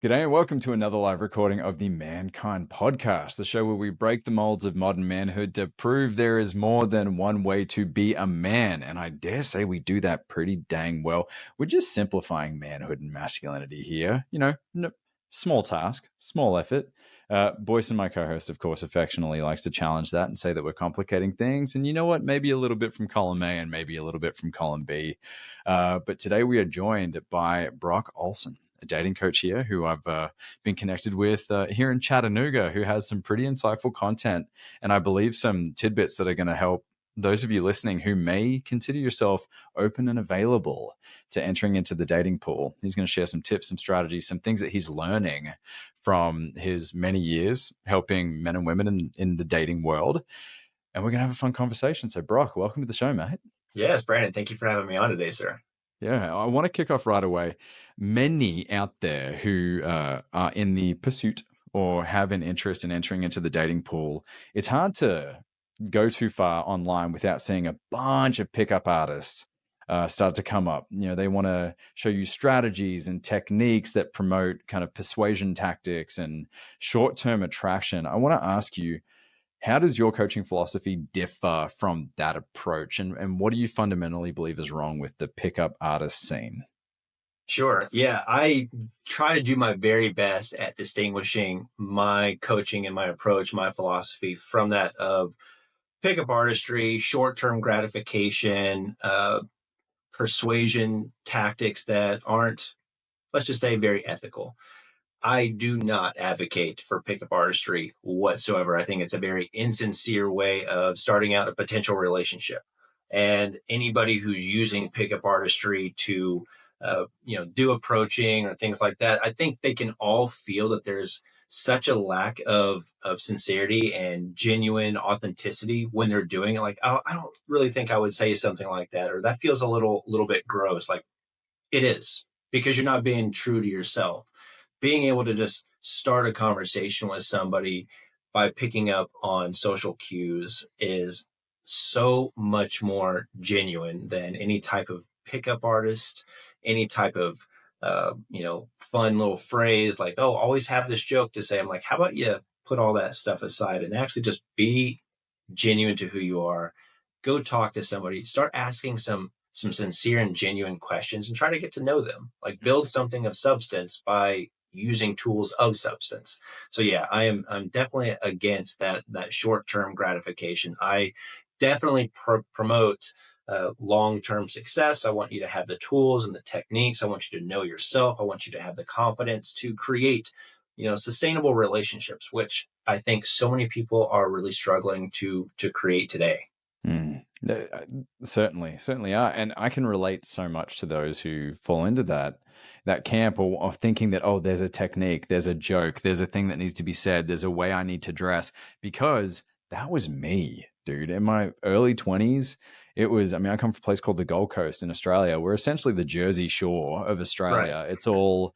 G'day and welcome to another live recording of the Mankind Podcast, the show where we break the molds of modern manhood to prove there is more than one way to be a man. And I dare say we do that pretty dang well. We're just simplifying manhood and masculinity here. Small task, small effort. Boyce and my co-host, of course, affectionately likes to challenge that and say that we're complicating things. And you know what? Maybe a little bit from column A and maybe a little bit from column B. But today we are joined by Brock Olson, a dating coach here who I've been connected with here in Chattanooga, who has some pretty insightful content and I believe some tidbits that are going to help those of you listening who may consider yourself open and available to entering into the dating pool. He's going to share some tips, some strategies, some things that he's learning from his many years helping men and women in the dating world. And we're going to have a fun conversation. So Brock, welcome to the show, mate. Yes, Brandon, thank you for having me on today, sir. Yeah, I want to kick off right away. Many out there who are in the pursuit or have an interest in entering into the dating pool, it's hard to go too far online without seeing a bunch of pickup artists start to come up. You know, they want to show you strategies and techniques that promote kind of persuasion tactics and short-term attraction. I want to ask you, how does your coaching philosophy differ from that approach? And what do you fundamentally believe is wrong with the pickup artist scene? Sure. Yeah, I try to do my very best at distinguishing my coaching and my approach, my philosophy from that of pickup artistry, short-term gratification, persuasion tactics that aren't, let's just say, very ethical. I do not advocate for pickup artistry whatsoever. I think it's a very insincere way of starting out a potential relationship. And anybody who's using pickup artistry to, do approaching or things like that, I think they can all feel that there's such a lack of sincerity and genuine authenticity when they're doing it. Like, oh, I don't really think I would say something like that, or that feels a little bit gross. Like it is, because you're not being true to yourself. Being able to just start a conversation with somebody by picking up on social cues is so much more genuine than any type of pickup artist, any type of fun little phrase like, oh, always have this joke to say. I'm like, how about you put all that stuff aside and actually just be genuine to who you are? Go talk to somebody, start asking some sincere and genuine questions and try to get to know them. Like build something of substance by using tools of substance. So yeah, I'm definitely against that short-term gratification. I definitely promote long-term success. I want you to have the tools and the techniques. I want you to know yourself. I want you to have the confidence to create, sustainable relationships, which I think so many people are really struggling to create today. Certainly are. And I can relate so much to those who fall into that camp or thinking that, oh, there's a technique, there's a joke, there's a thing that needs to be said, there's a way I need to dress, because that was me, dude. In my early 20s, I come from a place called the Gold Coast in Australia. We're essentially the Jersey Shore of Australia. Right. It's all,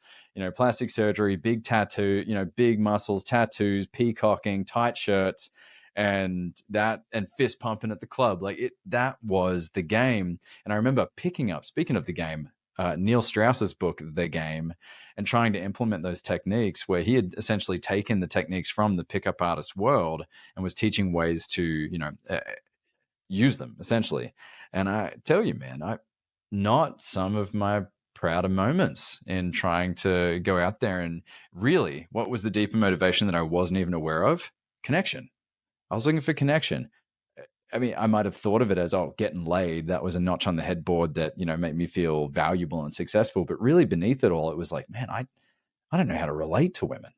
plastic surgery, big tattoo, big muscles, tattoos, peacocking, tight shirts and fist pumping at the club. That was the game. And I remember picking up, speaking of the game, Neil Strauss's book, The Game, and trying to implement those techniques where he had essentially taken the techniques from the pickup artist world and was teaching ways to, use them essentially. And I tell you, man, not some of my prouder moments in trying to go out there and really, what was the deeper motivation that I wasn't even aware of? Connection. I was looking for connection. I mean, I might have thought of it as, oh, getting laid. That was a notch on the headboard that, made me feel valuable and successful. But really beneath it all, it was like, man, I don't know how to relate to women.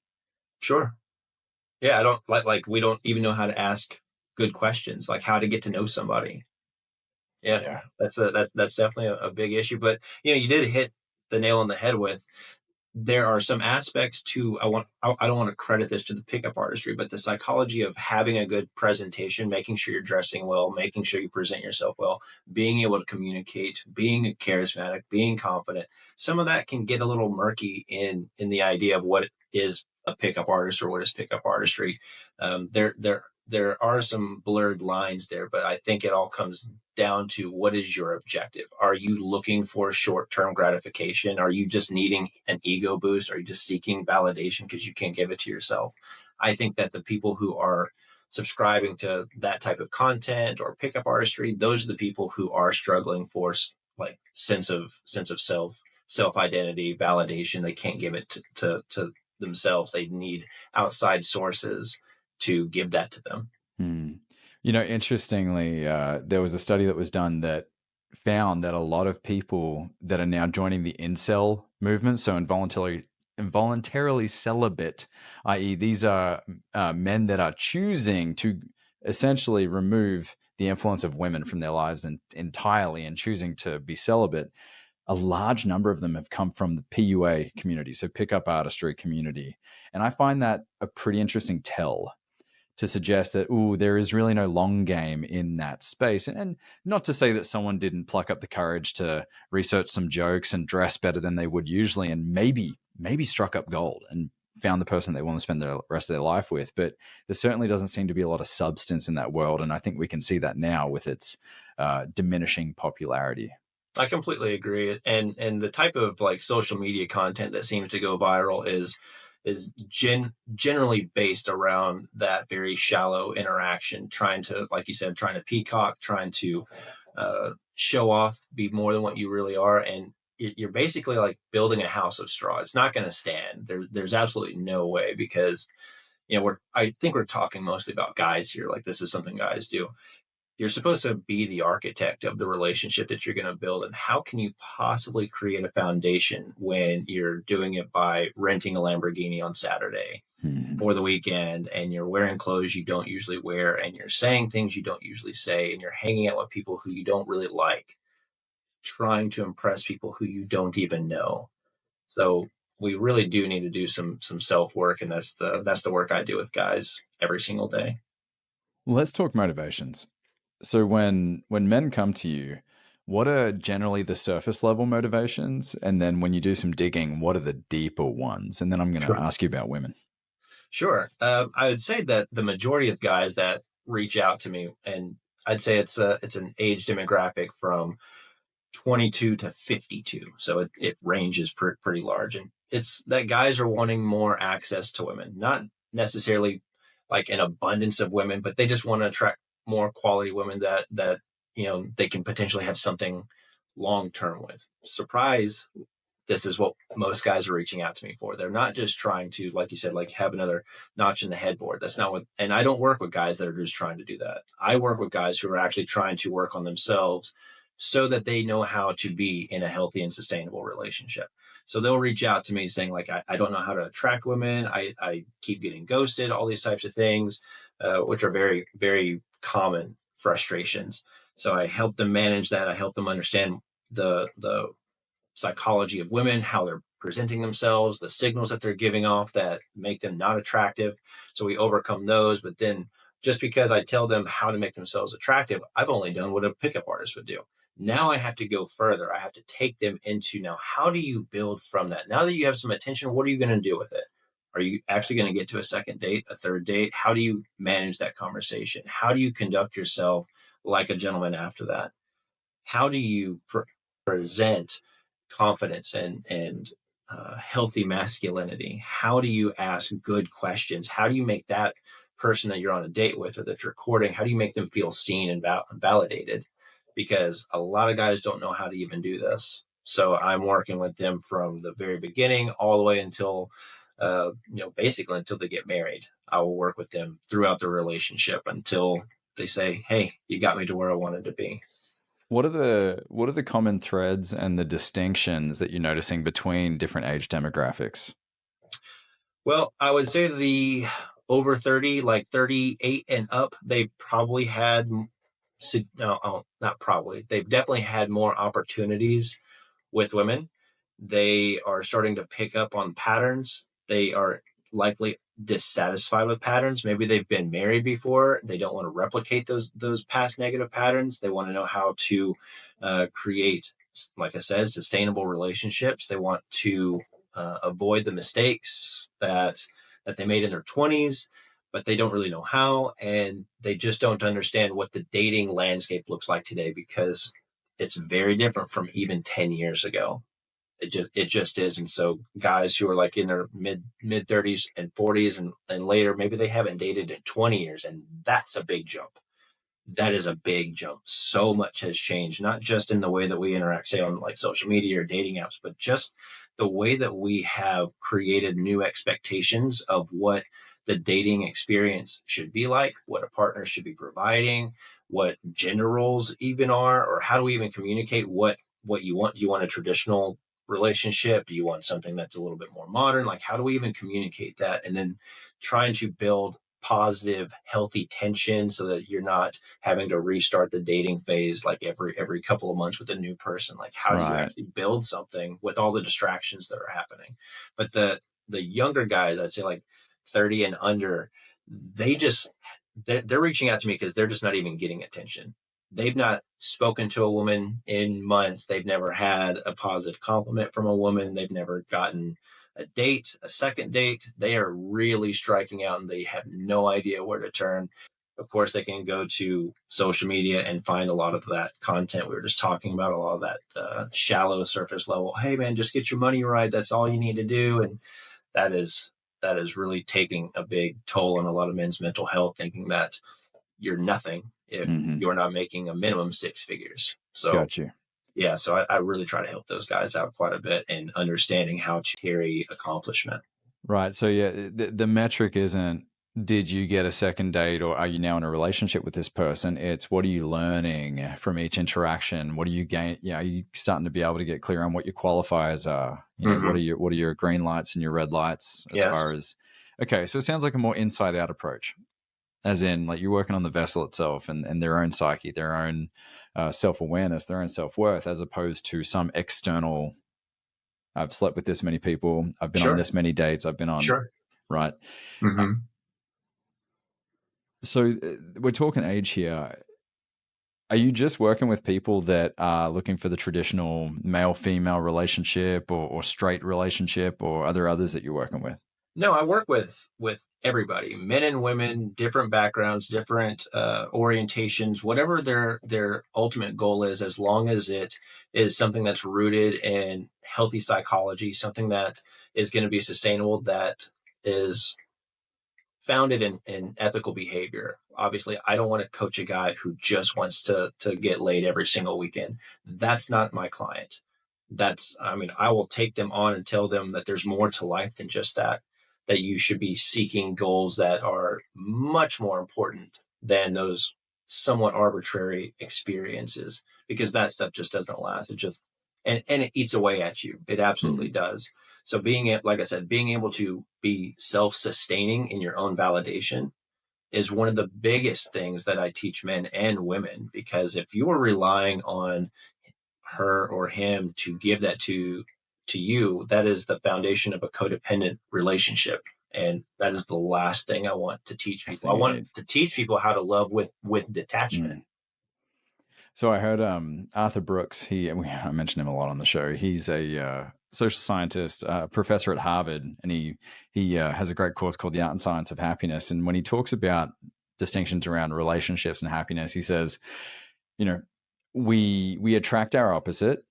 Sure. Yeah, I don't like we don't even know how to ask good questions, like how to get to know somebody. Yeah, Yeah. that's definitely a big issue. But you did hit the nail on the head with, there are some aspects to, I don't want to credit this to the pickup artistry, but the psychology of having a good presentation, making sure you're dressing well, making sure you present yourself well, being able to communicate, being charismatic, being confident. Some of that can get a little murky in the idea of what is a pickup artist or what is pickup artistry. There there are some blurred lines there, but I think it all comes down to what is your objective? Are you looking for short-term gratification? Are you just needing an ego boost? Are you just seeking validation because you can't give it to yourself? I think that the people who are subscribing to that type of content or pickup artistry, those are the people who are struggling for like sense of self identity, validation. They can't give it to themselves. They need outside sources to give that to them. Hmm. You know, interestingly, there was a study that was done that found that a lot of people that are now joining the incel movement, so involuntarily celibate, i.e., these are men that are choosing to essentially remove the influence of women from their lives entirely and choosing to be celibate. A large number of them have come from the PUA community, so pickup artistry community. And I find that a pretty interesting tell to suggest that, there is really no long game in that space. And not to say that someone didn't pluck up the courage to research some jokes and dress better than they would usually and maybe struck up gold and found the person they want to spend the rest of their life with. But there certainly doesn't seem to be a lot of substance in that world. And I think we can see that now with its diminishing popularity. I completely agree. And the type of like social media content that seems to go viral is generally based around that very shallow interaction, trying to, like you said, trying to peacock, trying to show off, be more than what you really are. And you're basically like building a house of straw. It's not going to stand. There's absolutely no way, because, I think we're talking mostly about guys here. Like, this is something guys do. You're supposed to be the architect of the relationship that you're going to build. And how can you possibly create a foundation when you're doing it by renting a Lamborghini on Saturday for the weekend, and you're wearing clothes you don't usually wear, and you're saying things you don't usually say, and you're hanging out with people who you don't really like, trying to impress people who you don't even know? So we really do need to do some self-work. And that's the work I do with guys every single day. Let's talk motivations. So when men come to you, what are generally the surface level motivations? And then when you do some digging, what are the deeper ones? And then I'm going to Sure. ask you about women. Sure. I would say that the majority of guys that reach out to me, and I'd say it's an age demographic from 22 to 52. So it ranges pretty large. And it's that guys are wanting more access to women, not necessarily like an abundance of women, but they just want to attract more quality women that they can potentially have something long term with. Surprise, this is what most guys are reaching out to me for. They're not just trying to, like you said, like have another notch in the headboard. That's not what, and I don't work with guys that are just trying to do that. I work with guys who are actually trying to work on themselves so that they know how to be in a healthy and sustainable relationship. So they'll reach out to me saying, like, I don't know how to attract women. I keep getting ghosted, all these types of things, which are very, very common frustrations. So I help them manage that. I help them understand the psychology of women, how they're presenting themselves, the signals that they're giving off that make them not attractive. So we overcome those. But then, just because I tell them how to make themselves attractive, I've only done what a pickup artist would do. Now I have to go further. I have to take them into, now, how do you build from that? Now that you have some attention, what are you going to do with it? Are you actually going to get to a second date, a third date? How do you manage that conversation? How do you conduct yourself like a gentleman after that? How do you present confidence and healthy masculinity? How do you ask good questions? How do you make that person that you're on a date with or that you're courting, how do you make them feel seen and validated? Because a lot of guys don't know how to even do this. So I'm working with them from the very beginning all the way until, basically until they get married. I will work with them throughout the relationship until they say, hey, you got me to where I wanted to be. What are the common threads and the distinctions that you're noticing between different age demographics? Well, I would say the over 30, like 38 and up, they probably had, no, not probably, they've definitely had more opportunities with women. They are starting to pick up on patterns. They are likely dissatisfied with patterns. Maybe they've been married before. They don't want to replicate those past negative patterns. They want to know how to create, like I said, sustainable relationships. They want to avoid the mistakes that they made in their 20s. but they don't really know how, and they just don't understand what the dating landscape looks like today, because it's very different from even 10 years ago. It just is. And so guys who are like in their mid 30s and 40s and later, maybe they haven't dated in 20 years, and that's a big jump. That is a big jump. So much has changed, not just in the way that we interact, say on like social media or dating apps, but just the way that we have created new expectations of what the dating experience should be like, what a partner should be providing, what gender roles even are, or how do we even communicate what you want? Do you want a traditional relationship? Do you want something that's a little bit more modern? Like, how do we even communicate that? And then trying to build positive, healthy tension so that you're not having to restart the dating phase like every couple of months with a new person. Like, how do you Right. actually build something with all the distractions that are happening? But the younger guys, I'd say like 30 and under, they just they're reaching out to me because they're just not even getting attention. They've not spoken to a woman in months. They've never had a positive compliment from a woman. They've never gotten a date, a second date. They are really striking out and they have no idea where to turn. Of course, they can go to social media and find a lot of that content we were just talking about, a lot of that shallow surface level. Hey, man, just get your money right. That's all you need to do. And that is that is really taking a big toll on a lot of men's mental health, thinking that you're nothing if Mm-hmm. you're not making a minimum six figures. So Got you. yeah, so I really try to help those guys out quite a bit in understanding how to carry accomplishment. Right. So yeah, the metric isn't did you get a second date or are you now in a relationship with this person? It's what are you learning from each interaction? What are you gain? Yeah, are you starting to be able to get clear on what your qualifiers are? Mm-hmm. What are your green lights and your red lights as far Yes. as okay, so it sounds like a more inside out approach. As in like you're working on the vessel itself and their own psyche, their own self-awareness, their own self-worth, as opposed to some external I've slept with this many people. I've been on Sure. this many dates. I've been on, Sure. right? Uh, Mm-hmm. so we're talking age here. Are you just working with people that are looking for the traditional male female relationship or straight relationship, or are there others that you're working with? No, I work with everybody, men and women, different backgrounds, different orientations, whatever their ultimate goal is, as long as it is something that's rooted in healthy psychology, something that is going to be sustainable, that is founded in ethical behavior. Obviously, I don't want to coach a guy who just wants to get laid every single weekend. That's not my client. I mean, I will take them on and tell them that there's more to life than just that, that you should be seeking goals that are much more important than those somewhat arbitrary experiences, because that stuff just doesn't last. It just, and it eats away at you. It absolutely Mm, does. So like I said, being able to be self-sustaining in your own validation is one of the biggest things that I teach men and women, because if you are relying on her or him to give that to you, that is the foundation of a codependent relationship. And that is the last thing I want to teach last people. thing I you want need. to teach people how to love with detachment. Mm. So I heard Arthur Brooks. I mentioned him a lot on the show. He's a social scientist, professor at Harvard, and he has a great course called The Art and Science of Happiness. And when he talks about distinctions around relationships and happiness, he says, you know, we attract our opposite,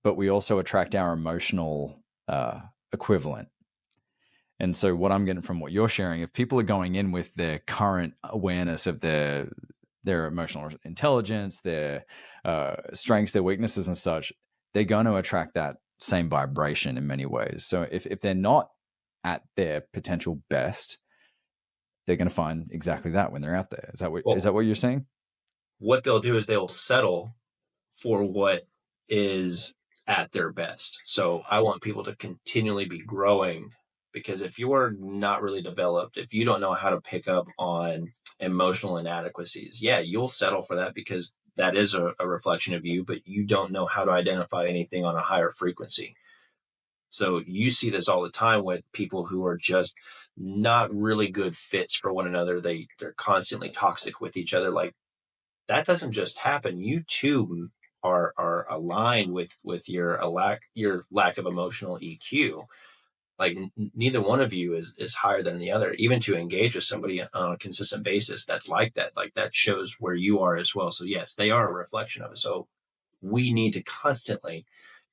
but we also attract our emotional equivalent. And so, what I'm getting from what you're sharing, if people are going in with their current awareness of their emotional intelligence, their strengths, their weaknesses, and such, they're going to attract that same vibration in many ways. So, if they're not at their potential best, they're going to find exactly that when they're out there. Is Well, that what you're saying? what they'll do is they'll settle for what is at their best. So I want people to continually be growing, because if you're not really developed, if you don't know how to pick up on emotional inadequacies, yeah, you'll settle for that because that is a reflection of you, but you don't know how to identify anything on a higher frequency. So you see this all the time with people who are just not really good fits for one another. They're constantly toxic with each other. Like, that doesn't just happen. You too are aligned with your lack of emotional EQ. Like neither one of you is higher than the other. Even to engage with somebody on a consistent basis that's like that, shows where you are as well. So yes, they are a reflection of it. So we need to constantly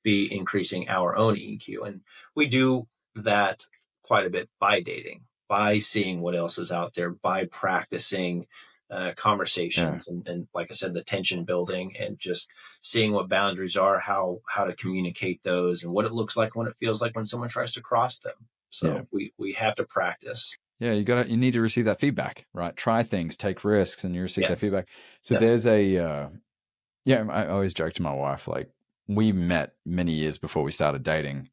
be increasing our own EQ. And we do that quite a bit by dating, by seeing what else is out there, by practicing Yeah. conversations, and like I said, the tension building, and just seeing what boundaries are, how to communicate those, and what it looks like, when it feels like when someone tries to cross them. Yeah. So we have to practice. Yeah, you need to receive that feedback, right? Try things, take risks, and you receive that Yes. feedback. So Yes. there's yeah, I always joke to my wife, like, we met many years before we started dating.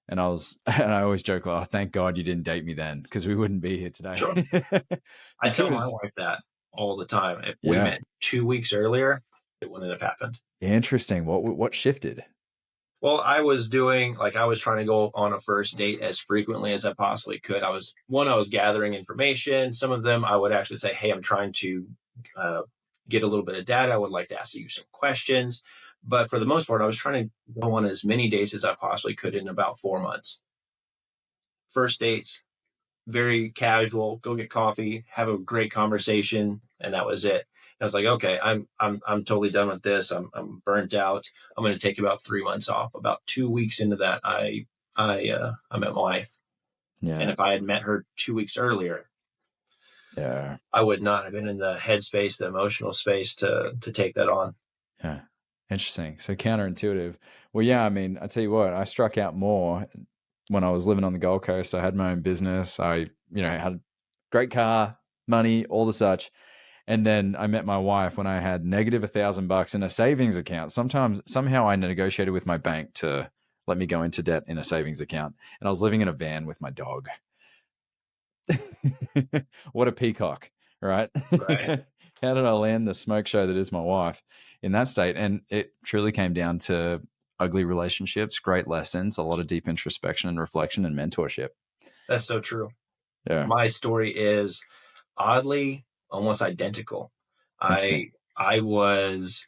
And and I always joke, like, oh, thank God you didn't date me then, because we wouldn't be here Sure. today. I And two tell my is, wife that all the time. If we yeah, met 2 weeks earlier, it wouldn't have happened. interesting. What shifted? Well, I was trying to go on a first date as frequently as I possibly could. I was gathering information. Some of them I would actually say, hey, I'm trying to uh, get a little bit of data. I would like to ask you some questions. But for the most part, I was trying to go on as many dates as I possibly could in about 4 months. First dates, very casual, go get coffee, have a great conversation, and that was it. I was like, okay, I'm totally done with this. I'm burnt out. I'm going to take about 3 months off. About 2 weeks into that, I met my wife, and Yeah, if I had met her 2 weeks earlier, yeah, I would not have been in the headspace, the emotional space to take that on. yeah. Interesting. So counterintuitive. Well, yeah, I mean, I tell you what, I struck out more when I was living on the Gold Coast. I had my own business. Had a great car, money, all the such. And then I met my wife when I had negative $1,000 in a savings account. Somehow I negotiated with my bank to let me go into debt in a savings account. And I was living in a van with my dog. What a peacock, right? Right. How did I land the smoke show that is my wife in that state? And it truly came down to ugly relationships, great lessons, a lot of deep introspection and reflection and mentorship. That's so true. Yeah. My story is oddly almost identical. Interesting. I was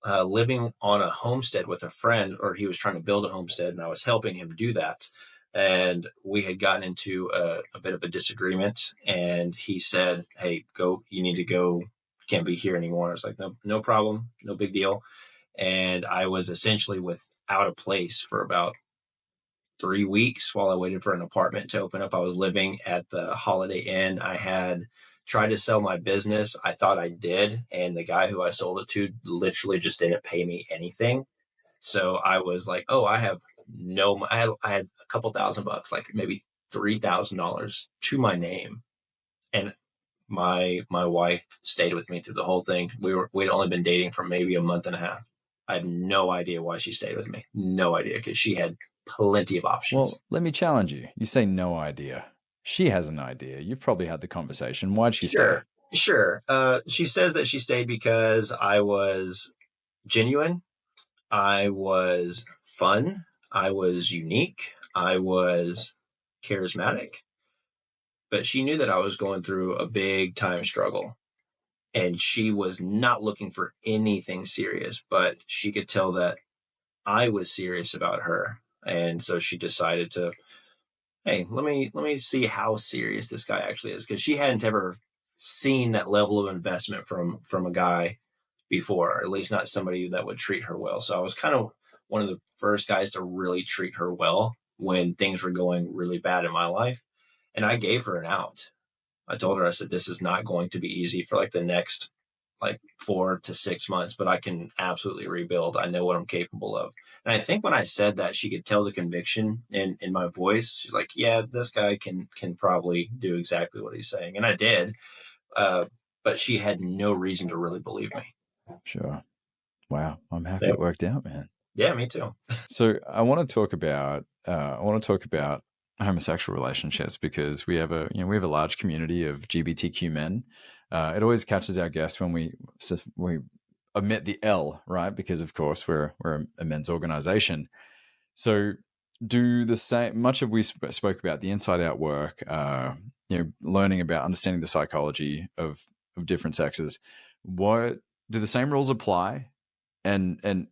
living on a homestead with a friend, or he was trying to build a homestead, and I was helping him do that. And we had gotten into a bit of a disagreement, and he said, "Hey, go! You need to go. Can't be here anymore." I was like, "No, no problem, no big deal." And I was essentially without a place for about 3 weeks while I waited for an apartment to open up. I was living at the Holiday Inn. I had tried to sell my business. I thought I did. And the guy who I sold it to literally just didn't pay me anything. So I was like, oh, I had a couple $1,000, like maybe $3,000 to my name. And my wife stayed with me through the whole thing. We'd only been dating for maybe a month and a half. I have no idea why she stayed with me. No idea, because she had plenty of Well, options. let me challenge you. You say no idea. She has an idea. You've probably had the conversation. Why'd she stay? Sure, sure. She says that she stayed because I was genuine, I was fun, I was unique, I was charismatic. But she knew that I was going through a big time struggle, and she was not looking for anything serious, but she could tell that I was serious about her. And so she decided to, hey, let me see how serious this guy actually is, because she hadn't ever seen that level of investment from a guy before, or at least not somebody that would treat her well. So I was kind of one of the first guys to really treat her well when things were going really bad in my life. And I gave her an out. I told her, I said, this is not going to be easy for like the next like 4 to 6 months, but I can absolutely rebuild. I know what I'm capable of. And I think when I said that, she could tell the conviction in my voice. She's like, yeah, this guy can probably do exactly what he's saying. And I did. Uh, but she had no reason to really believe me. Sure. Wow. I'm happy Yeah, it worked out, man. yeah, me too. So I want to talk about homosexual relationships, because we have a large community of GBTQ men. It always catches our guests when we omit the L, right? Because of course we're a men's organization. So do the same. Much of we spoke about the inside out work, learning about understanding the psychology of different sexes. What do the same rules apply? And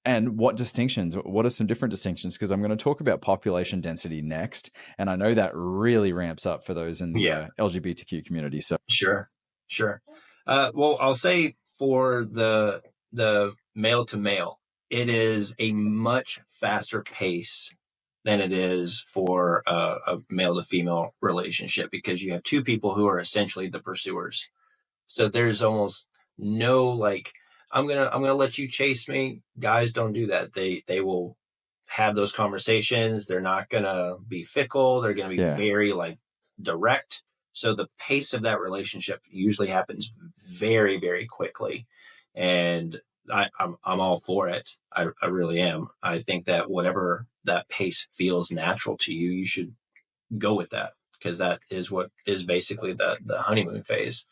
And what distinctions? What are some different distinctions? Because I'm going to talk about population density next, and I know that really ramps up for those in the Yeah, LGBTQ community. So sure, sure. Well, I'll say for the male to male, it is a much faster pace than it is for a male to female relationship, because you have two people who are essentially the pursuers. So there's almost no like, I'm gonna let you chase me. Guys don't do that. They will have those conversations. They're not gonna be fickle. They're gonna be yeah, very like direct. So the pace of that relationship usually happens very, very quickly. And I'm all for it. I really am. I think that whatever that pace feels natural to you, you should go with that, because that is what is basically the honeymoon phase.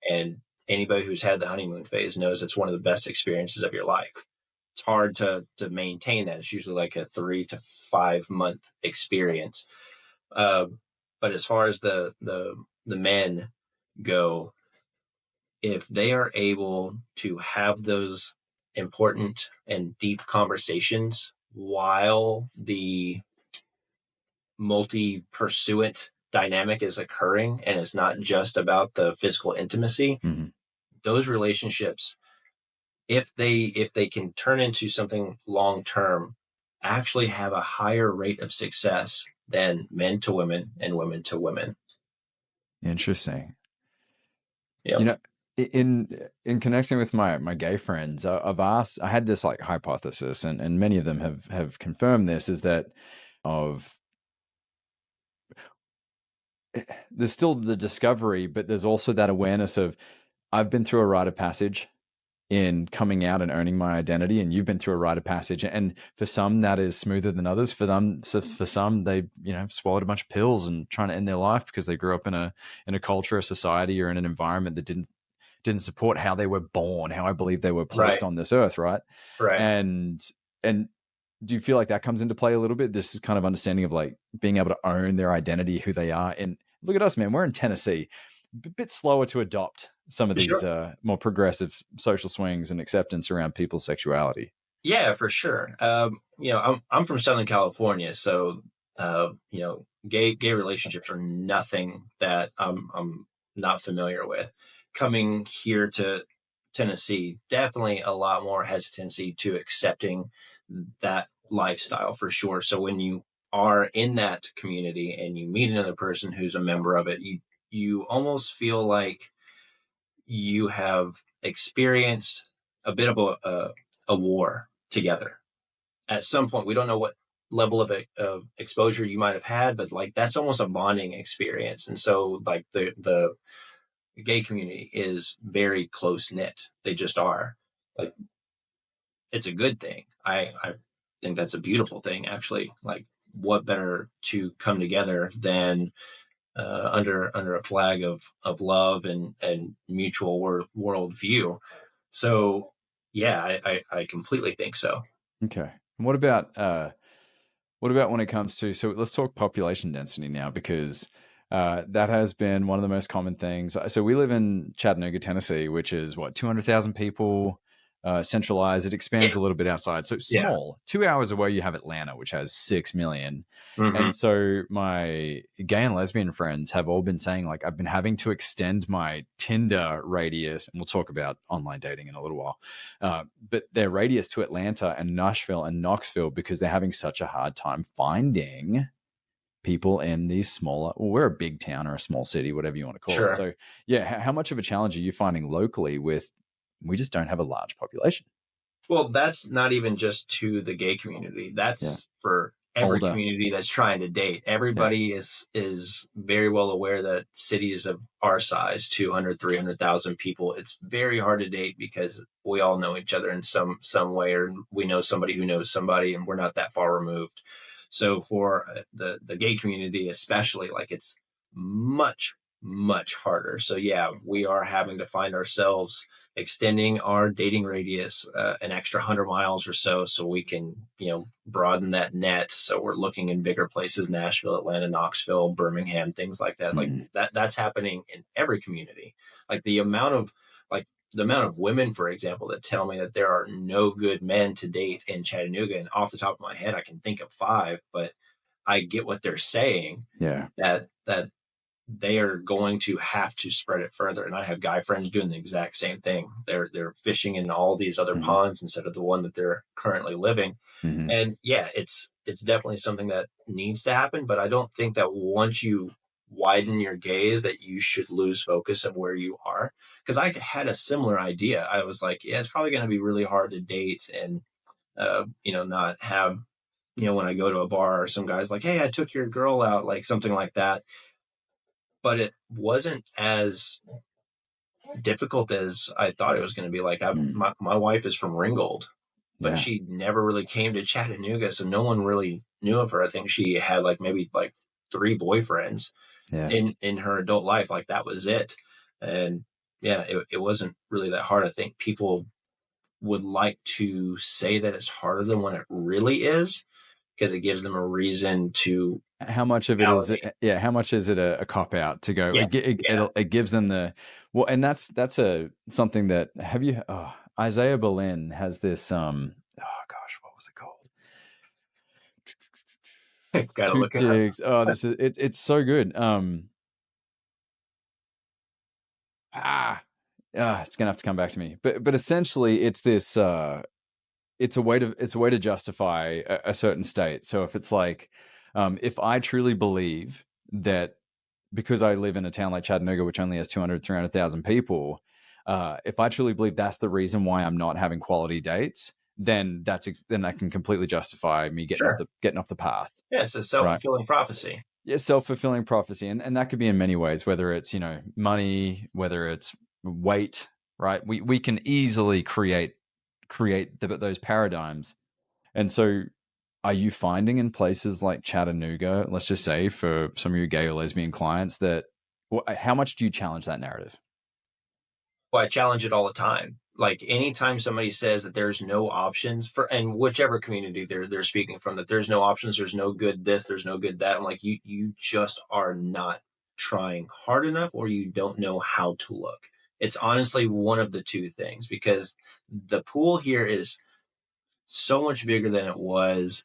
And anybody who's had the honeymoon phase knows it's one of the best experiences of your life. It's hard to maintain that. It's usually like a 3 to 5 month experience. Uh, but as far as the men go, if they are able to have those important and deep conversations while the multi-pursuant dynamic is occurring and it's not just about the physical intimacy, mm-hmm. those relationships, if they can turn into something long term, actually have a higher rate of success than men to women and women to women. Interesting. You Yep. know, in connecting with my gay friends, I've asked. I had this like hypothesis, and many of them have confirmed this. Is that of there's still the discovery, but there's also that awareness of I've been through a rite of passage in coming out and owning my identity, and you've been through a rite of passage, and for some that is smoother than others. For them, so for some, they have swallowed a bunch of pills and trying to end their life because they grew up in a culture, a society, or in an environment that didn't support how they were born, how I believe they were Right. placed on this earth, right? Right. And do you feel like that comes into play a little bit? This is kind of understanding of like being able to own their identity, who they are. And look at us, man. We're in Tennessee, a bit slower to adopt some of For these sure. more progressive social swings and acceptance around people's sexuality. Yeah, for sure. I'm from Southern California, so gay relationships are nothing that I'm not familiar with. Coming here to Tennessee, definitely a lot more hesitancy to accepting that lifestyle for sure. So when you are in that community and you meet another person who's a member of it, you almost feel like you have experienced a bit of a war together at some point. We don't know what level of exposure you might have had, but like that's almost a bonding experience. And so like the gay community is very close knit. They just are. Like, it's a good thing. I think that's a beautiful thing, actually. Like, what better to come together than under a flag of love and mutual world view. So yeah, I completely think so. Okay. And what about when it comes to, so let's talk population density now, because that has been one of the most common things. So we live in Chattanooga, Tennessee, which is what, 200,000 people, centralized. It Yeah. expands a little bit outside. So Yeah. small. 2 hours away, you have Atlanta, which has 6 million. Hmm. And so my gay and lesbian friends have all been saying, like, I've been having to extend my Tinder radius, and we'll talk about online dating in a little while, but their radius to Atlanta and Nashville and Knoxville because they're having such a hard time finding people in these smaller, well, we're a big town or a small city, whatever you want to call it. Sure. So yeah, how much of a challenge are you finding locally with, we just don't have a large population? Well, that's not even just to the gay community. Yeah. That's for every Older. community that's trying to date. Yeah. Everybody is very well aware that cities of our size, 200, 300,000 people, it's very hard to date because we all know each other in some way, or we know somebody who knows somebody, and we're not that far removed. So for the gay community especially, like, it's much much harder. So yeah, we are having to find ourselves extending our dating radius an extra 100 miles or so we can broaden that net. So we're looking in bigger places: Nashville, Atlanta, Knoxville, Birmingham, things like that. Like Mm. that's happening in every community. Like the amount of like the amount of women, for example, that tell me that there are no good men to date in Chattanooga, and off the top of my head, I can think of 5, but I get what they're saying, Yeah. that they are going to have to spread it further. And I have guy friends doing the exact same thing. They're fishing in all these other Hmm. ponds instead of the one that they're currently living. Hmm. And yeah, it's definitely something that needs to happen, but I don't think that once you widen your gaze that you should lose focus of where you are. Because I had a similar idea. I was like, yeah, it's probably going to be really hard to date and not have, when I go to a bar or some guys like, hey, I took your girl out, like something like that. But it wasn't as difficult as I thought it was going to be. Like Mm. my wife is from Ringgold, but Yeah. she never really came to Chattanooga, so no one really knew of her. I think she had like maybe like 3 boyfriends Yeah. in her adult life. Like that was it. And yeah, it wasn't really that hard. I think people would like to say that it's harder than what it really is because it gives them a reason to How much of it is validate. yeah, how much is it a cop out to go, Yes. Yeah. it gives them the, well, and that's a something that, have you, Isaiah Berlin has this, oh gosh, what was it called? Got to Two look it up. jigs. Oh, this is it's so good. Ah, it's gonna have to come back to me. But essentially, it's this. It's a way to justify a certain state. So if it's like, if I truly believe that because I live in a town like Chattanooga, which only has 200, 300,000 people, if I truly believe that's the reason why I'm not having quality dates, then then I can completely justify me Sure. getting off the path, Yeah, it's a right? self-fulfilling prophecy. Yeah, self-fulfilling prophecy, and that could be in many ways, whether it's, money, whether it's weight, right? We can easily create those paradigms. And so, are you finding in places like Chattanooga, let's just say for some of your gay or lesbian clients, that how much do you challenge that narrative? Well, I challenge it all the time. Like anytime somebody says that there's no options for, and whichever community they're speaking from, that there's no options, there's no good this, there's no good that. I'm like, you just are not trying hard enough, or you don't know how to look. It's honestly one of the two things, because the pool here is so much bigger than it was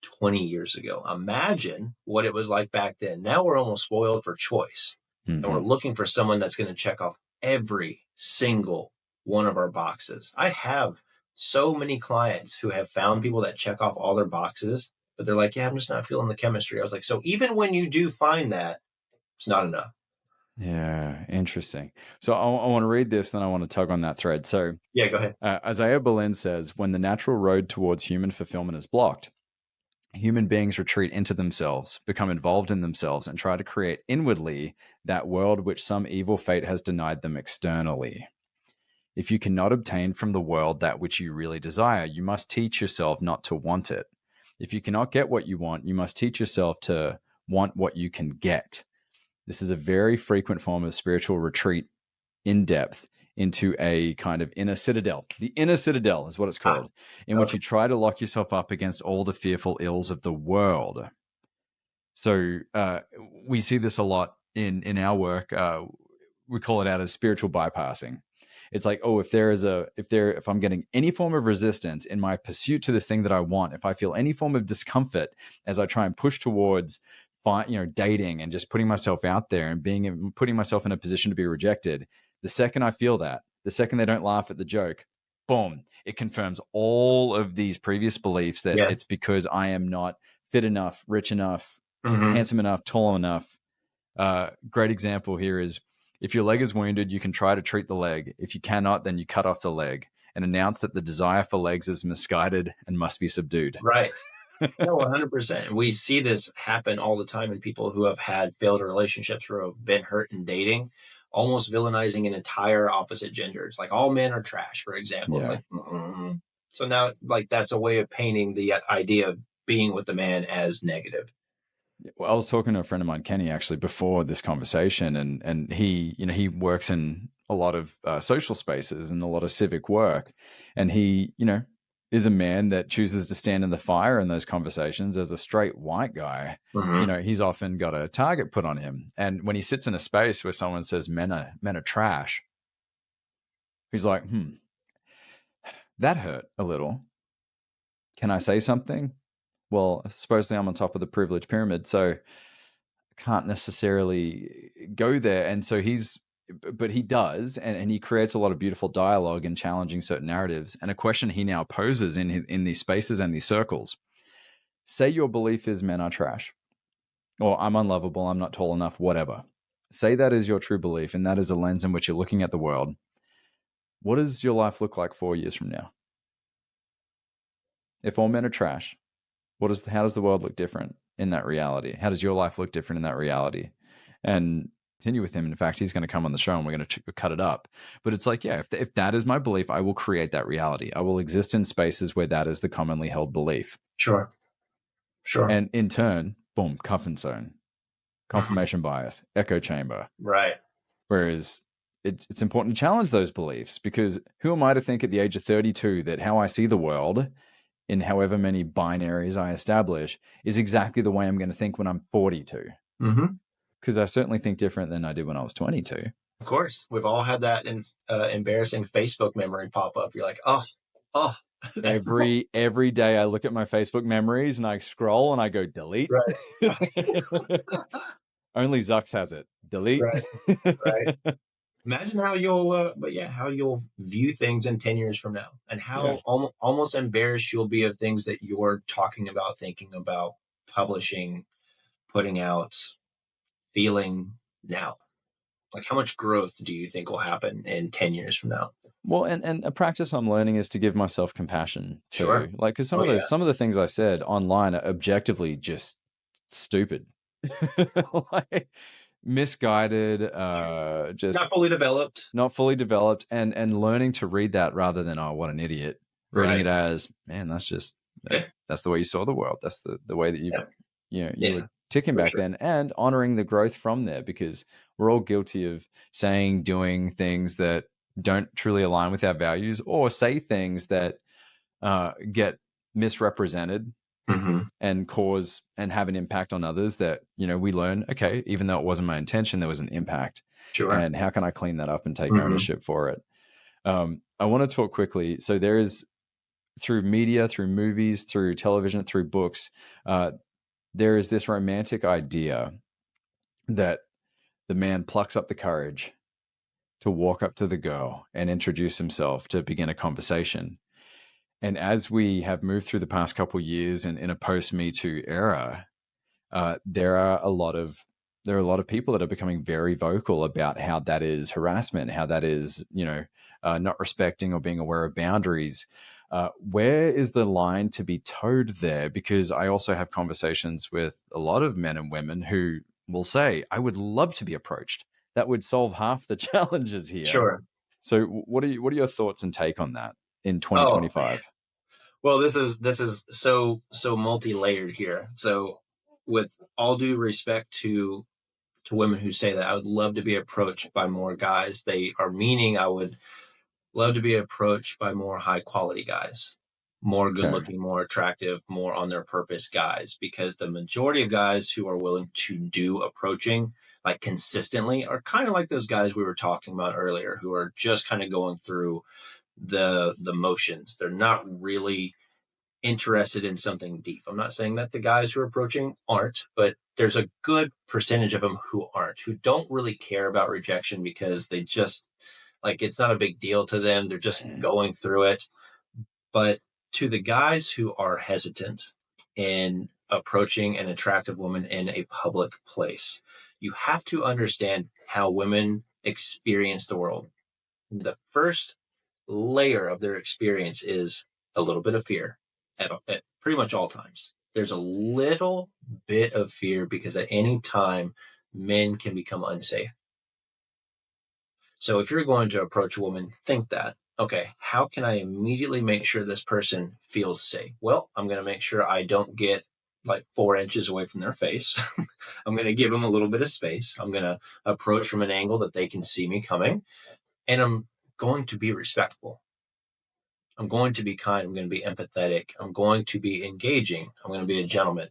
20 years ago. Imagine what it was like back then. Now we're almost spoiled for choice, and we're Hmm. looking for someone that's going to check off every single one of our boxes. I have so many clients who have found people that check off all their boxes, but they're like, yeah, I'm just not feeling the chemistry. I was like, so even when you do find that, it's not enough. Yeah, interesting. So I want to read this, then I want to tug on that thread. So Yeah, go ahead. Isaiah Berlin says, when the natural road towards human fulfillment is blocked, human beings retreat into themselves, become involved in themselves, and try to create inwardly that world which some evil fate has denied them externally. If you cannot obtain from the world that which you really desire, you must teach yourself not to want it. If you cannot get what you want, you must teach yourself to want what you can get. This is a very frequent form of spiritual retreat in depth into a kind of inner citadel. The inner citadel is what it's Ah, called, in which okay. you try to lock yourself up against all the fearful ills of the world. So we see this a lot in our work. We call it out as spiritual bypassing. It's like, oh, if I'm getting any form of resistance in my pursuit to this thing that I want, if I feel any form of discomfort as I try and push towards dating and just putting myself out there and putting myself in a position to be rejected, the second I feel that, the second they don't laugh at the joke, boom, it confirms all of these previous beliefs that it's Yes. because I am not fit enough, rich enough, Hmm. handsome enough, tall enough. Great example here is, if your leg is wounded, you can try to treat the leg. If you cannot, then you cut off the leg and announce that the desire for legs is misguided and must be subdued. Right. No, 100%. We see this happen all the time in people who have had failed relationships or have been hurt in dating, almost villainizing an entire opposite gender. It's like all men are trash, for example. It's Yeah. like, mm-mm. So now, like, that's a way of painting the idea of being with the man as negative. Well, I was talking to a friend of mine, Kenny, actually before this conversation, and he works in a lot of social spaces and a lot of civic work, and he is a man that chooses to stand in the fire in those conversations. As a straight white guy, Hmm. he's often got a target put on him, and when he sits in a space where someone says men are trash, who's like, that hurt a little. Can I say something? Well, supposedly I'm on top of the privilege pyramid, so I can't necessarily go there. And so but he does, and he creates a lot of beautiful dialogue and challenging certain narratives. And a question he now poses in these spaces and these circles: say your belief is men are trash, or I'm unlovable, I'm not tall enough, whatever. Say that is your true belief, and that is a lens in which you're looking at the world. What does your life look like 4 years from now? If all men are trash, how does the world look different in that reality? How does your life look different in that reality? And continue with him. In fact, he's going to come on the show and we're going to cut it up. But it's like, yeah, if that is my belief, I will create that reality. I will exist in spaces where that is the commonly held belief. Sure. And in turn, boom, comfort zone, confirmation bias, echo chamber. Right. Whereas it's important to challenge those beliefs, because who am I to think at the age of 32 that how I see the world in however many binaries I establish is exactly the way I'm going to think when I'm 42? Because I certainly think different than I did when I was 22. Of course. We've all had that embarrassing Facebook memory pop up. You're like, oh. Every day I look at my Facebook memories and I scroll and I go, delete. Right. Only Zucks has it. Delete. Right. Imagine how you'll view things in 10 years from now, and how almost embarrassed you'll be of things that you're talking about, thinking about, publishing, putting out, feeling now. Like, how much growth do you think will happen in 10 years from now? Well, and a practice I'm learning is to give myself compassion too. Sure. Like, because some of the things I said online are objectively just stupid. Like, misguided, just not fully developed, and learning to read that rather than, oh, what an idiot, reading it as, man, that's the way you saw the world. That's the way that you were ticking back then, and honoring the growth from there, because we're all guilty of saying, doing things that don't truly align with our values, or say things that get misrepresented and cause and have an impact on others that, we learn, okay, even though it wasn't my intention, there was an impact. Sure. And how can I clean that up and take ownership for it? I want to talk quickly. So there is, through media, through movies, through television, through books, there is this romantic idea that the man plucks up the courage to walk up to the girl and introduce himself, to begin a conversation. And as we have moved through the past couple of years and in a post-Me Too era, there are a lot of people that are becoming very vocal about how that is harassment, how that is, not respecting or being aware of boundaries. Where is the line to be towed there? Because I also have conversations with a lot of men and women who will say, I would love to be approached. That would solve half the challenges here. Sure. So what are your thoughts and take on that in 2025? Well, this is so multi-layered here. So with all due respect to women who say that I would love to be approached by more guys, they are meaning I would love to be approached by more high quality guys, more good looking, more attractive, more on their purpose guys, because the majority of guys who are willing to do approaching like consistently are kind of like those guys we were talking about earlier, who are just kind of going through the motions. They're not really interested in something deep. I'm not saying that the guys who are approaching aren't, but there's a good percentage of them who aren't, who don't really care about rejection, because they just, like, it's not a big deal to them. They're just going through it. But to the guys who are hesitant in approaching an attractive woman in a public place, you have to understand how women experience the world. The first layer of their experience is a little bit of fear at pretty much all times. There's a little bit of fear because at any time men can become unsafe. So if you're going to approach a woman, think that, okay, how can I immediately make sure this person feels safe? Well, I'm going to make sure I don't get like 4 inches away from their face. I'm going to give them a little bit of space. I'm going to approach from an angle that they can see me coming. And I'm going to be respectful. I'm going to be kind. I'm going to be empathetic. I'm going to be engaging. I'm going to be a gentleman.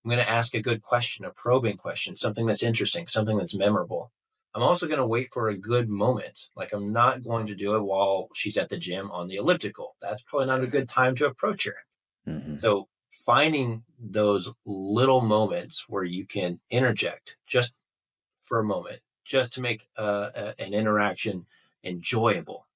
I'm going to ask a good question, a probing question, something that's interesting, something that's memorable. I'm also going to wait for a good moment. Like, I'm not going to do it while she's at the gym on the elliptical. That's probably not a good time to approach her. Mm-hmm. So finding those little moments where you can interject just for a moment, just to make an interaction enjoyable.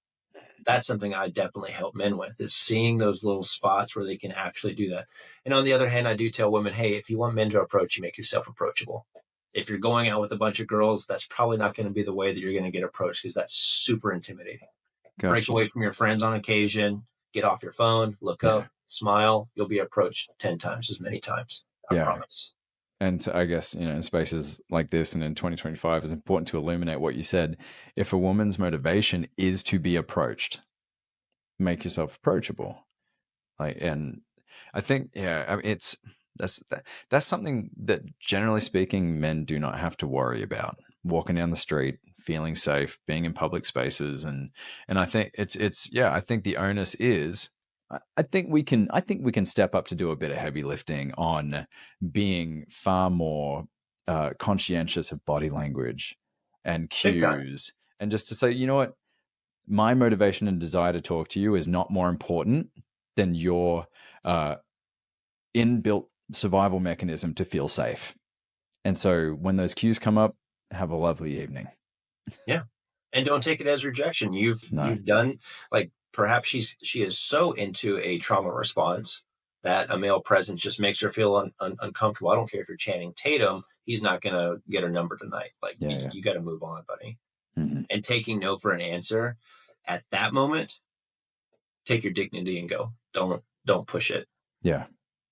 That's something I definitely help men with, is seeing those little spots where they can actually do that. And on the other hand, I do tell women, hey, if you want men to approach you, make yourself approachable. If you're going out with a bunch of girls, that's probably not going to be the way that you're going to get approached, because that's super intimidating. Break Gotcha. away from your friends on occasion, get off your phone, look Yeah. up, smile. You'll be approached 10 times as many times. I Yeah. promise. And I guess, in spaces like this and in 2025, it's important to illuminate what you said. If a woman's motivation is to be approached, make yourself approachable. And I think, I mean, that's something that, generally speaking, men do not have to worry about. Walking down the street, feeling safe, being in public spaces, and I think I think the onus is. I think we can step up to do a bit of heavy lifting on being far more conscientious of body language and Big time. cues, and just to say, you know what, my motivation and desire to talk to you is not more important than your uh, inbuilt survival mechanism to feel safe. And so when those cues come up, have a lovely evening. Yeah. And don't take it as rejection. No. You've done, like, perhaps she is so into a trauma response that a male presence just makes her feel uncomfortable. I don't care if you're Channing Tatum, he's not going to get her number tonight. Like, Yeah. you got to move on, buddy. Mm-hmm. And taking no for an answer at that moment, take your dignity and go. Don't push it. Yeah.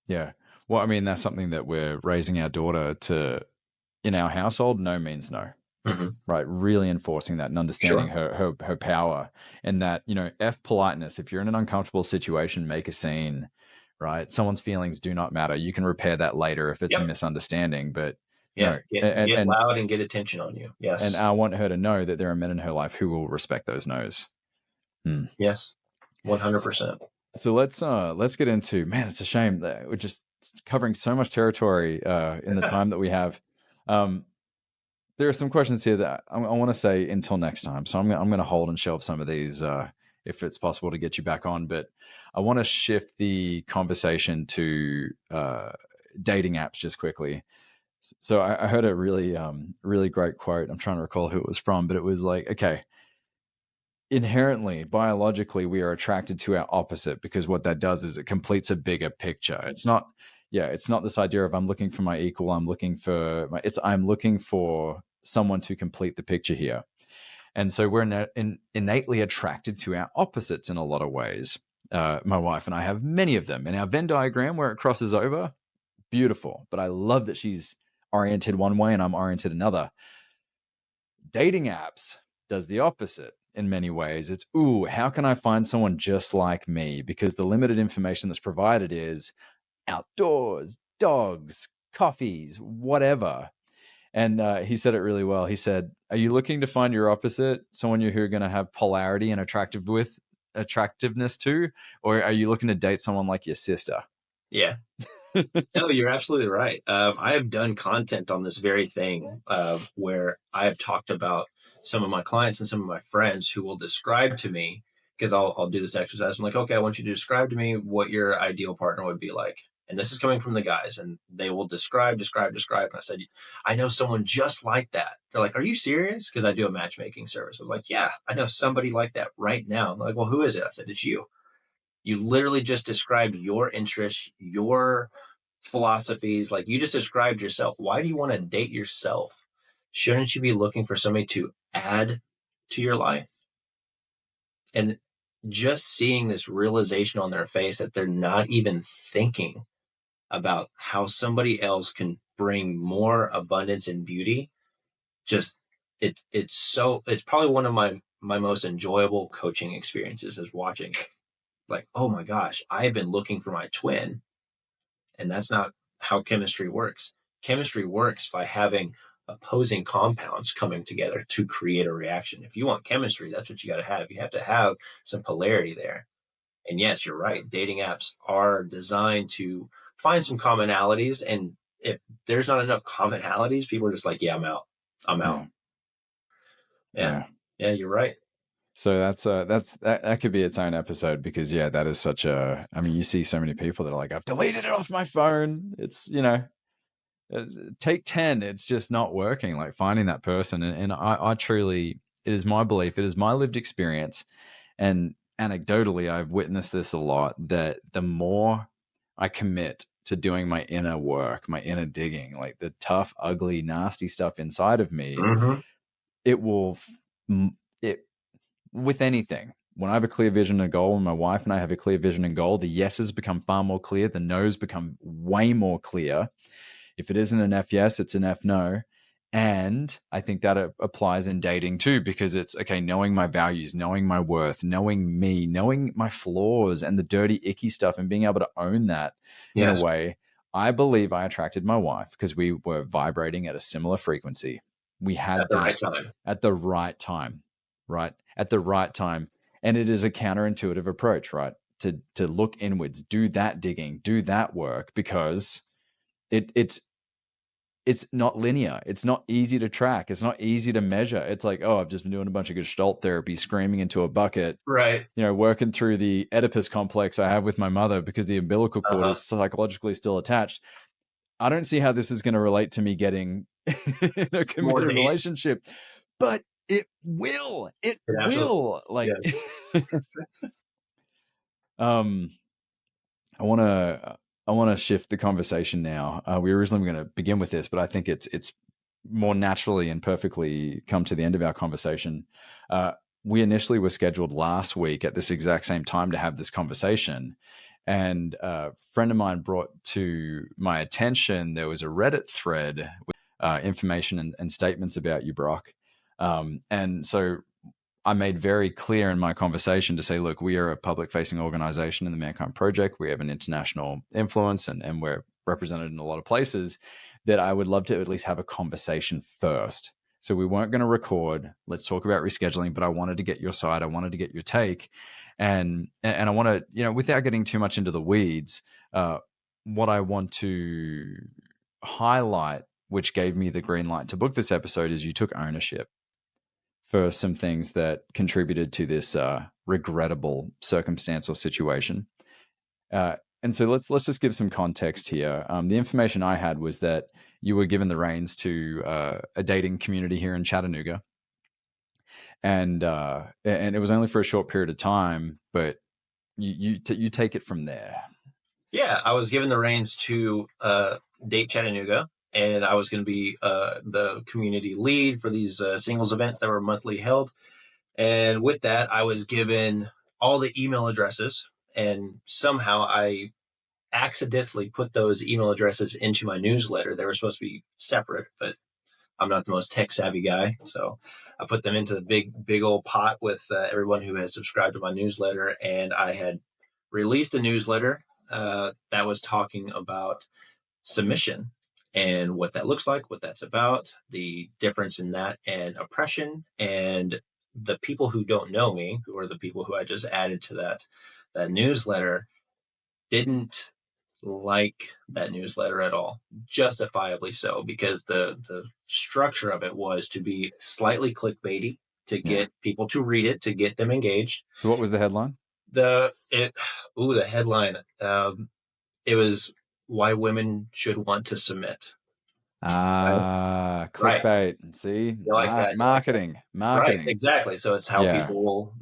Yeah. Well, I mean, that's something that we're raising our daughter to in our household. No means no. Mm-hmm. Right. Really enforcing that and understanding Sure. her power, and that, F politeness. If you're in an uncomfortable situation, make a scene, right? Someone's feelings do not matter. You can repair that later if it's a Yep. misunderstanding, but Yeah. and, Get and, loud and get attention on you. and Yes. I want her to know that there are men in her life who will respect those no's. Hmm. Yes. So, 100%. so let's get into, man, it's a shame that we're just covering so much territory in the time that we have. There are some questions here that I want to say until next time. So I'm going to hold and shelve some of these if it's possible to get you back on. But I want to shift the conversation to dating apps just quickly. So I heard a really great quote. I'm trying to recall who it was from, but it was like, okay, inherently, biologically, we are attracted to our opposite, because what that does is it completes a bigger picture. It's not this idea of I'm looking for my equal. I'm looking for someone to complete the picture here. And so we're innately attracted to our opposites in a lot of ways. My wife and I have many of them in our Venn diagram where it crosses over. Beautiful. But I love that she's oriented one way and I'm oriented another. Dating apps does the opposite in many ways. It's, ooh, how can I find someone just like me? Because the limited information that's provided is outdoors, dogs, coffees, whatever. And he said it really well. He said, are you looking to find your opposite, someone who are going to have polarity and attractiveness to, or are you looking to date someone like your sister? Yeah. No, you're absolutely right. I have done content on this very thing where I have talked about some of my clients and some of my friends who will describe to me, because I'll do this exercise. I'm like, okay, I want you to describe to me what your ideal partner would be like. And this is coming from the guys, and they will describe. And I said, I know someone just like that. They're like, are you serious? Because I do a matchmaking service. I was like, yeah, I know somebody like that right now. And they're like, well, who is it? I said, it's you. You literally just described your interests, your philosophies. Like, you just described yourself. Why do you want to date yourself? Shouldn't you be looking for somebody to add to your life? And just seeing this realization on their face that they're not even thinking about how somebody else can bring more abundance and beauty, just it's probably one of my most enjoyable coaching experiences, is watching it. Like, oh my gosh, I've been looking for my twin. And that's not how chemistry works. Chemistry works by having opposing compounds coming together to create a reaction. If you want chemistry, that's what you got to have. You have to have some polarity there. And yes, you're right. Dating apps are designed to find some commonalities. And if there's not enough commonalities, people are just like, yeah, I'm out. I'm out. Yeah. Yeah. Yeah, you're right. So that could be its own episode, because that is such a, I mean, you see so many people that are like, I've deleted it off my phone. It's, take 10, it's just not working, like finding that person. And I truly, it is my belief, it is my lived experience, and anecdotally I've witnessed this a lot, that the more I commit to doing my inner work, my inner digging, like the tough, ugly, nasty stuff inside of me, Mm-hmm. it will it with anything. When I have a clear vision and goal, and my wife and I have a clear vision and goal, the yeses become far more clear, the nos become way more clear. If it isn't an F yes, it's an F no. And I think that applies in dating too, because it's okay, knowing my values, knowing my worth, knowing me, knowing my flaws and the dirty, icky stuff, and being able to own that in a Yes. way. I believe I attracted my wife because we were vibrating at a similar frequency. We At had the right that time. at the right time, right? At the right time. And it is a counterintuitive approach, right? To look inwards, do that digging, do that work, because it's not linear. It's not easy to track. It's not easy to measure. It's like, oh, I've just been doing a bunch of Gestalt therapy, screaming into a bucket, Right. working through the Oedipus complex I have with my mother because the umbilical cord Uh-huh. is psychologically still attached. I don't see how this is going to relate to me getting in a More committed dates. relationship, but it will. It It absolutely. will. Like, Yes. um, I want to shift the conversation now. We were originally going to begin with this, but I think it's more naturally and perfectly come to the end of our conversation. We initially were scheduled last week at this exact same time to have this conversation, and a friend of mine brought to my attention there was a Reddit thread with information and statements about you, Brock. And so I made very clear in my conversation to say, look, we are a public facing organization in the Mankind Project. We have an international influence, and we're represented in a lot of places, that I would love to at least have a conversation first. So we weren't going to record. Let's talk about rescheduling, but I wanted to get your side. I wanted to get your take. And I want to, without getting too much into the weeds, what I want to highlight, which gave me the green light to book this episode, is you took ownership for some things that contributed to this regrettable circumstance or situation. And so let's just give some context here. The information I had was that you were given the reins to a dating community here in Chattanooga, and it was only for a short period of time, but you take it from there. Yeah, I was given the reins to Date Chattanooga, and I was going to be the community lead for these singles events that were monthly held. And with that, I was given all the email addresses, and somehow I accidentally put those email addresses into my newsletter. They were supposed to be separate, but I'm not the most tech savvy guy. So I put them into the big old pot with everyone who has subscribed to my newsletter. And I had released a newsletter that was talking about submission and what that looks like, what that's about, the difference in that and oppression. And the people who don't know me, who are the people who I just added to that newsletter, didn't like that newsletter at all, justifiably so, because the structure of it was to be slightly clickbaity, to get people to read it, to get them engaged. So what was the headline? The headline. It was why women should want to submit. Ah, Right. clickbait. See, You like that? marketing. Right. Exactly. So it's how Yeah. people will.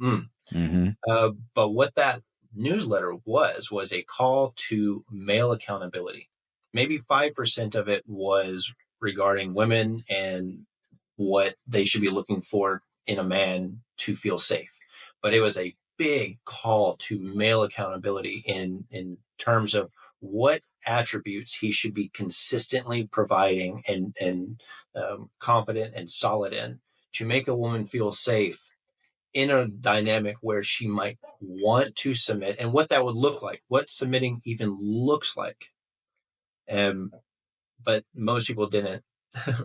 Mm-hmm. But what that newsletter was a call to male accountability. Maybe 5% of it was regarding women and what they should be looking for in a man to feel safe. But it was a big call to male accountability in terms of what attributes he should be consistently providing and confident and solid in to make a woman feel safe in a dynamic where she might want to submit, and what that would look like, what submitting even looks like. But most people didn't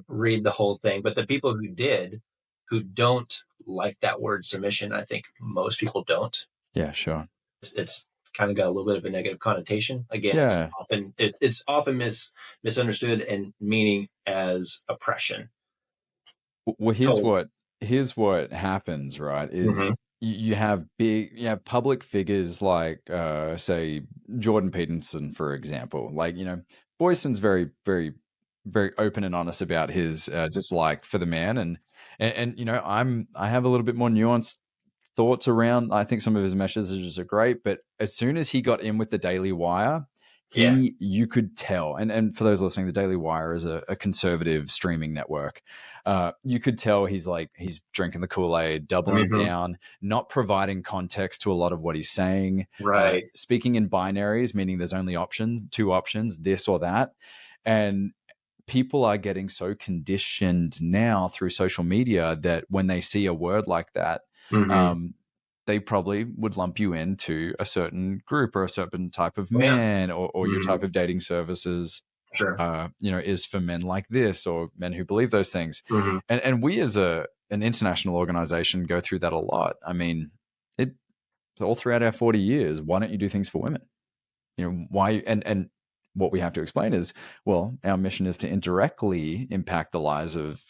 read the whole thing. But the people who did, who don't like that word submission, I think most people don't. Yeah, sure. It's kind of got a little bit of a negative connotation. Again, Yeah. it's often misunderstood and meaning as oppression. Well, here's So, what here's what happens, right? Is Mm-hmm. you have public figures like say Jordan Peterson, for example. Like, Boyson's very, very, very open and honest about his dislike for the man, and I have a little bit more nuanced thoughts around. I think some of his messages are great, but as soon as he got in with the Daily Wire, Yeah. you could tell. And for those listening, the Daily Wire is a conservative streaming network. You could tell he's drinking the Kool-Aid, doubling Mm-hmm. down, not providing context to a lot of what he's saying, Right. speaking in binaries, meaning there's only two options, this or that. And people are getting so conditioned now through social media that when they see a word like that, Mm-hmm. um, they probably would lump you into a certain group or a certain type of Oh, yeah. man, or your Mm-hmm. type of dating services, Sure. is for men like this or men who believe those things. Mm-hmm. And we as an international organization go through that a lot. I mean, it all throughout our 40 years, why don't you do things for women? Why? And what we have to explain is, well, our mission is to indirectly impact the lives of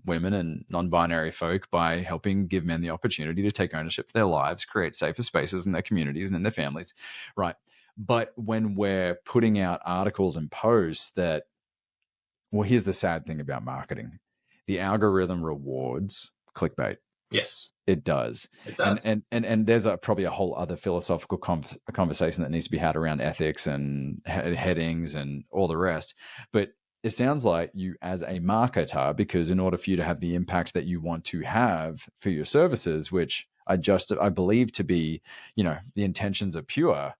women and non-binary folk by helping give men the opportunity to take ownership of their lives, create safer spaces in their communities and in their families, right? But when we're putting out articles and posts that, well, here's the sad thing about marketing: the algorithm rewards clickbait. Yes, It does. it And does. there's probably a whole other philosophical conversation that needs to be had around ethics and headings and all the rest. But it sounds like you, as a marketer, because in order for you to have the impact that you want to have for your services, which I believe to be, the intentions are pure,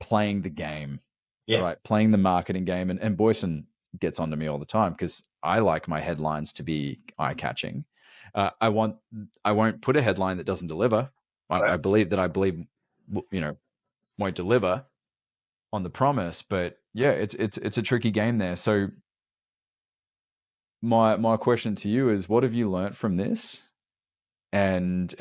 playing the game, Yeah. right? Playing the marketing game. And Boyson gets onto me all the time because I like my headlines to be eye catching. I won't put a headline that doesn't deliver. I Right. believe won't deliver on the promise. But yeah, it's a tricky game there. So my question to you is, what have you learnt from this? And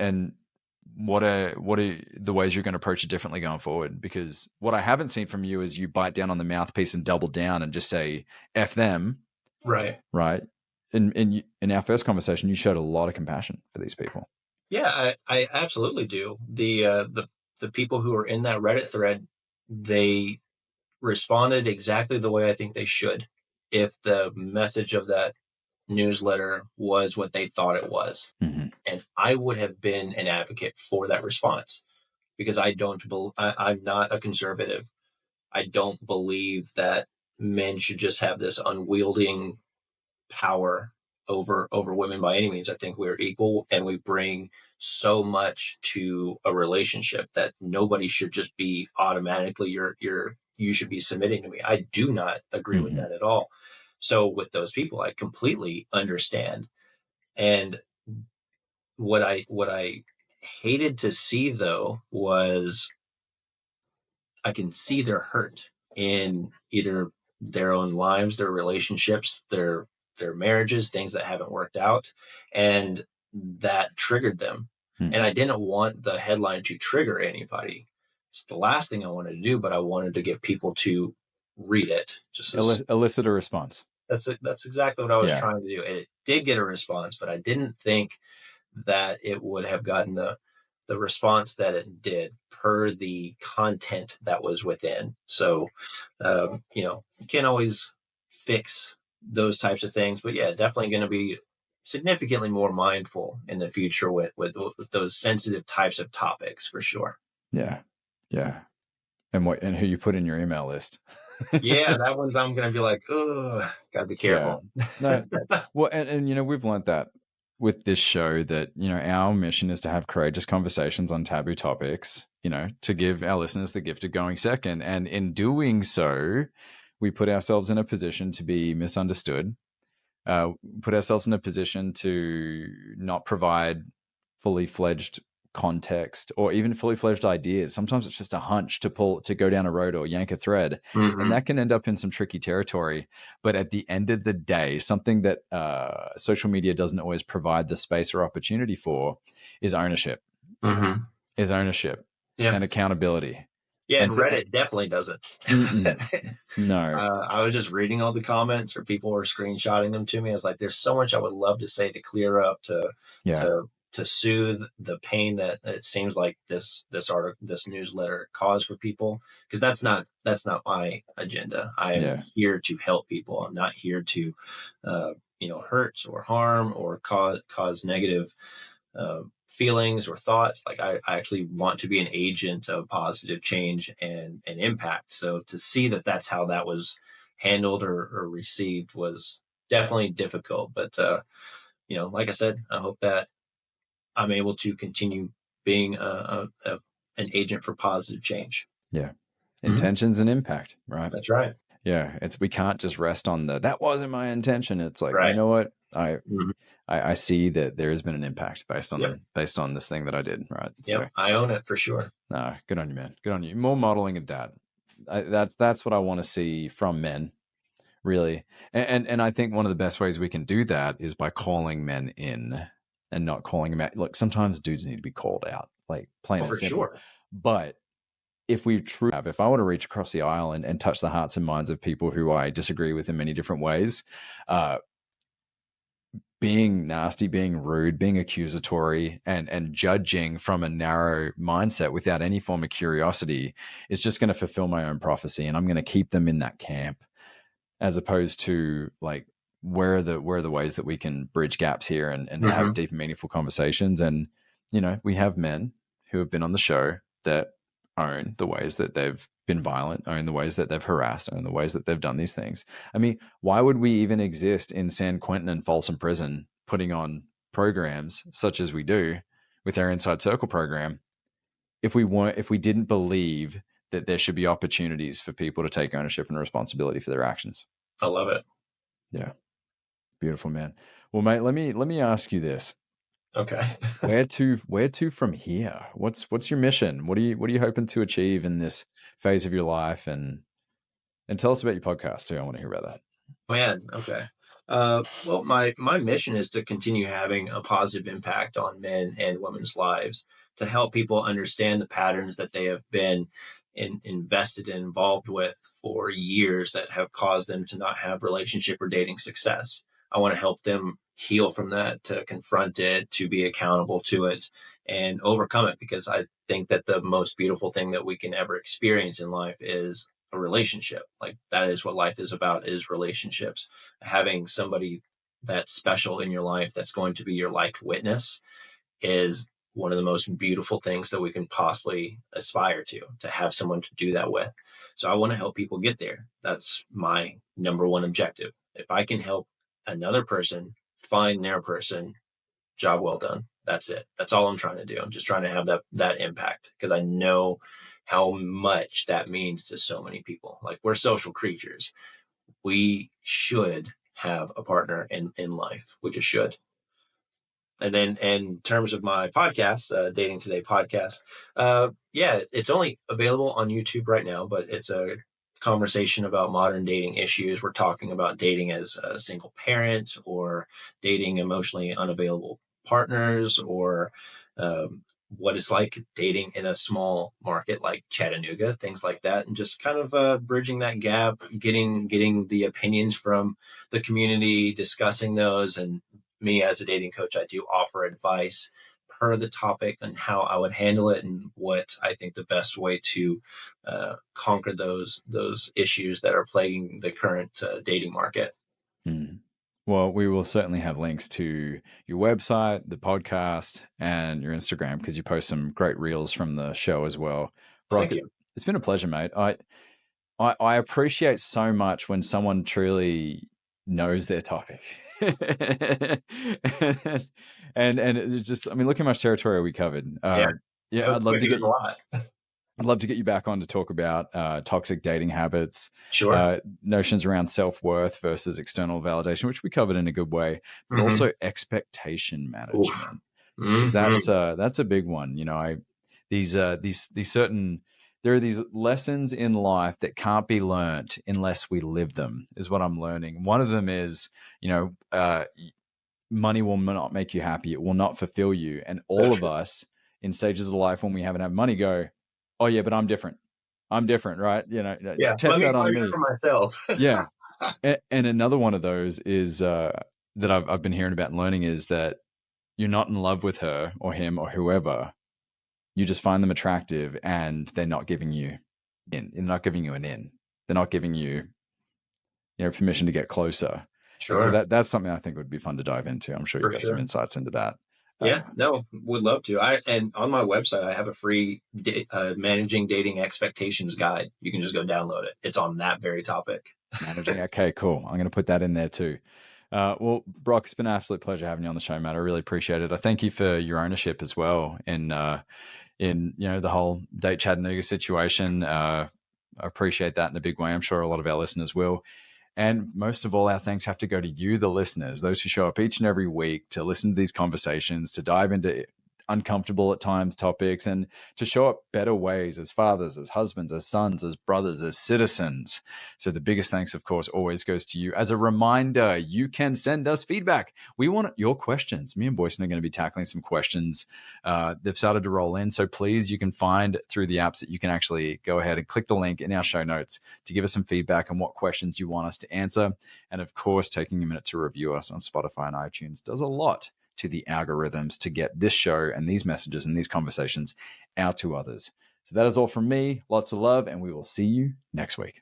what are the ways you're going to approach it differently going forward? Because what I haven't seen from you is you bite down on the mouthpiece and double down and just say F them, Right. right? In our first conversation, you showed a lot of compassion for these people. Yeah, I absolutely do. The people who are in that Reddit thread, they responded exactly the way I think they should if the message of that newsletter was what they thought it was. Mm-hmm. And I would have been an advocate for that response because I'm not a conservative. I don't believe that men should just have this unwielding power over women by any means. I think we're equal and we bring so much to a relationship that nobody should just be automatically you should be submitting to me. I do not agree with Mm-hmm. that at all. So with those people, I completely understand. And what I hated to see though was I can see their hurt in either their own lives, their relationships, their marriages, things that haven't worked out, and that triggered them. Mm-hmm. And I didn't want the headline to trigger anybody. It's the last thing I wanted to do, but I wanted to get people to read it. Elicit a response. That's exactly what I was Yeah. trying to do. And it did get a response, but I didn't think that it would have gotten the response that it did per the content that was within. So, you can't always fix those types of things, but yeah, definitely going to be significantly more mindful in the future with those sensitive types of topics for sure. Yeah. Yeah. And who you put in your email list. Yeah, that one's I'm going to be like, oh, gotta be Yeah. careful. No. Well, and we've learned that with this show that, our mission is to have courageous conversations on taboo topics, to give our listeners the gift of going second. And in doing so, we put ourselves in a position to be misunderstood, put ourselves in a position to not provide fully fledged context or even fully fledged ideas. Sometimes it's just a hunch to go down a road or yank a thread, and Mm-hmm. that can end up in some tricky territory. But at the end of the day, something that social media doesn't always provide the space or opportunity for is ownership. Mm-hmm. Is ownership Yeah. and accountability. Yeah, and And Reddit definitely doesn't. no, I was just reading all the comments, or people were screenshotting them to me. I was like, "There's so much I would love to say to clear up, yeah, to soothe the pain that it seems like this article, this newsletter caused for people." Because that's not my agenda. I am yeah, here to help people. I'm not here to, uh, hurt or harm or cause negative feelings or thoughts. Like I actually want to be an agent of positive change and impact. So to see that that's how that was handled or received was definitely difficult. But like I said, I hope that I'm able to continue being an agent for positive change. yeah. Mhm. Intentions and impact, right? That's right. Yeah, we can't just rest on that wasn't my intention. It's like, you Right. know what? Mhm. I see that there has been an impact Yep. based on this thing that I did, right? Yep. So, I own it for sure. good on you, man. Good on you. More modeling of that. That's what I want to see from men, really. And I think one of the best ways we can do that is by calling men in and not calling them out. Look, sometimes dudes need to be called out, like plain Oh, and for simple. sure. But if I want to reach across the aisle and touch the hearts and minds of people who I disagree with in many different ways, uh, being nasty, being rude, being accusatory, and judging from a narrow mindset without any form of curiosity is just going to fulfill my own prophecy, and I'm going to keep them in that camp, as opposed to like where are the ways that we can bridge gaps here and have Hmm. deep and meaningful conversations. And we have men who have been on the show that own the ways that they've been violent, own the ways that they've harassed, own the ways that they've done these things. I mean, why would we even exist in San Quentin and Folsom Prison putting on programs such as we do with our Inside Circle program if we didn't believe that there should be opportunities for people to take ownership and responsibility for their actions? I love it. Yeah, beautiful, man. Well, mate, let me ask you this: Okay. where to from here? What's your mission? What are you hoping to achieve in this phase of your life? And tell us about your podcast too. I want to hear about that. Man, okay. Well, my mission is to continue having a positive impact on men and women's lives, to help people understand the patterns that they have been invested and involved with for years that have caused them to not have relationship or dating success. I want to help them heal from that, to confront it, to be accountable to it, and overcome it. Because I think that the most beautiful thing that we can ever experience in life is a relationship. Like that is what life is about, is relationships. Having somebody that's special in your life, that's going to be your life witness, is one of the most beautiful things that we can possibly aspire to have someone to do that with. So I want to help people get there. That's my number one objective. If I can help another person find their person, job well done. That's it. That's all I'm trying to do. I'm just trying to have that impact, because I know how much that means to so many people. Like, we're social creatures. We should have a partner in life. We just should. And then in terms of my podcast, Dating Today podcast, yeah, it's only available on YouTube right now, but it's a conversation about modern dating issues. We're talking about dating as a single parent, or dating emotionally unavailable partners, or what it's like dating in a small market like Chattanooga, things like that, and just kind of bridging that gap, getting the opinions from the community, discussing those. And me as a dating coach, I do offer advice per the topic on how I would handle it, and what I think the best way to conquer those issues that are plaguing the current dating market. Hmm. Well, we will certainly have links to your website, the podcast, and your Instagram, because you post some great reels from the show as well. Well, thank Brock, you. it's been a pleasure, mate. I appreciate so much when someone truly knows their topic. and it's just, I mean, look how much territory we covered. Yeah, Yeah, no, quick, it was a lot. I'd love to get you back on to talk about toxic dating habits, Sure. notions around self-worth versus external validation, which we covered in a good way, but Mm-hmm. also expectation Oof. management, because Mm-hmm. that's a big one. These certain there are these lessons in life that can't be learnt unless we live them, is what I'm learning. One of them is, money will not make you happy. It will not fulfill you. And So all of true. us in stages of life when we haven't had money go, oh yeah, but I'm different. I'm different, right? Yeah, Test that let on me hear me. for myself. Yeah. And another one of those is that I've been hearing about and learning is that you're not in love with her or him or whoever. You just find them attractive, and they're not giving you in. They're not giving you an in. They're not giving you, permission to get closer. And so Sure, that's something I think would be fun to dive into. I'm sure you for got some sure. insights into that. Yeah, Uh, no, would love to. And on my website, I have a free managing dating expectations guide. You can just go download it. It's on that very topic. Managing. Okay, cool. I'm going to put that in there too. Well, Brock, it's been an absolute pleasure having you on the show, Matt. I really appreciate it. I thank you for your ownership as well in the whole Date Chattanooga situation. I appreciate that in a big way. I'm sure a lot of our listeners will. And most of all, our thanks have to go to you, the listeners, those who show up each and every week to listen to these conversations, to dive into uncomfortable at times topics, and to show up better ways as fathers, as husbands, as sons, as brothers, as citizens. So the biggest thanks, of course, always goes to you. As a reminder, you can send us feedback. We want your questions. Me and Boyson are going to be tackling some questions. They've started to roll in. So please, you can find through the apps that you can actually go ahead and click the link in our show notes to give us some feedback on what questions you want us to answer. And of course, taking a minute to review us on Spotify and iTunes does a lot to the algorithms to get this show and these messages and these conversations out to others. So that is all from me. Lots of love, and we will see you next week.